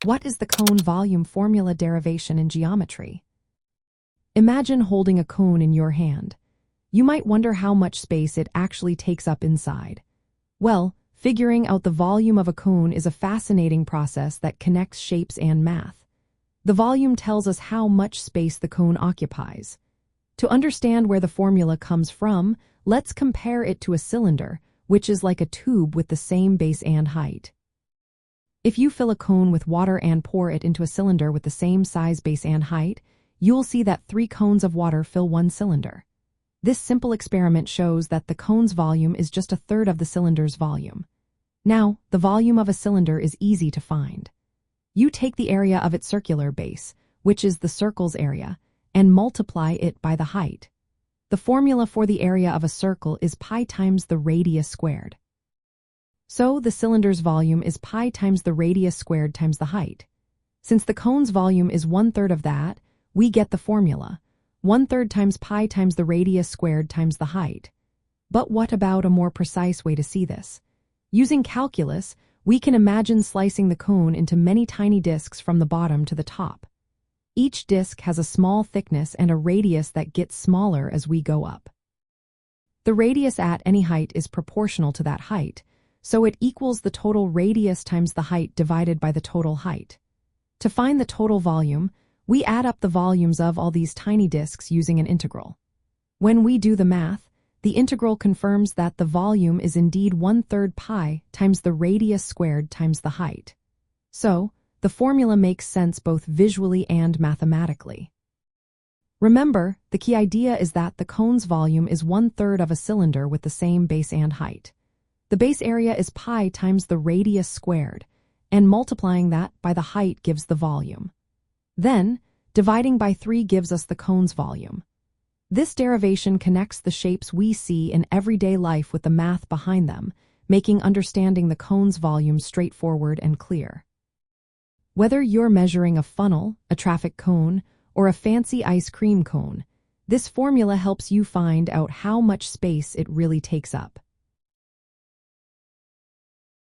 What is the cone volume formula derivation in geometry? Imagine holding a cone in your hand. You might wonder how much space it actually takes up inside. Well, figuring out the volume of a cone is a fascinating process that connects shapes and math. The volume tells us how much space the cone occupies. To understand where the formula comes from, let's compare it to a cylinder, which is like a tube with the same base and height. If you fill a cone with water and pour it into a cylinder with the same size, base, and height, you'll see that 3 cones of water fill one cylinder. This simple experiment shows that the cone's volume is just a third of the cylinder's volume. Now, the volume of a cylinder is easy to find. You take the area of its circular base, which is the circle's area, and multiply it by the height. The formula for the area of a circle is pi times the radius squared. So the cylinder's volume is pi times the radius squared times the height. Since the cone's volume is 1/3 of that, we get the formula, 1/3 times pi times the radius squared times the height. But what about a more precise way to see this? Using calculus, we can imagine slicing the cone into many tiny disks from the bottom to the top. Each disk has a small thickness and a radius that gets smaller as we go up. The radius at any height is proportional to that height, so it equals the total radius times the height divided by the total height. To find the total volume, we add up the volumes of all these tiny disks using an integral. When we do the math, the integral confirms that the volume is indeed 1/3 pi times the radius squared times the height. So, the formula makes sense both visually and mathematically. Remember, the key idea is that the cone's volume is 1/3 of a cylinder with the same base and height. The base area is pi times the radius squared, and multiplying that by the height gives the volume. Then, dividing by 3 gives us the cone's volume. This derivation connects the shapes we see in everyday life with the math behind them, making understanding the cone's volume straightforward and clear. Whether you're measuring a funnel, a traffic cone, or a fancy ice cream cone, this formula helps you find out how much space it really takes up.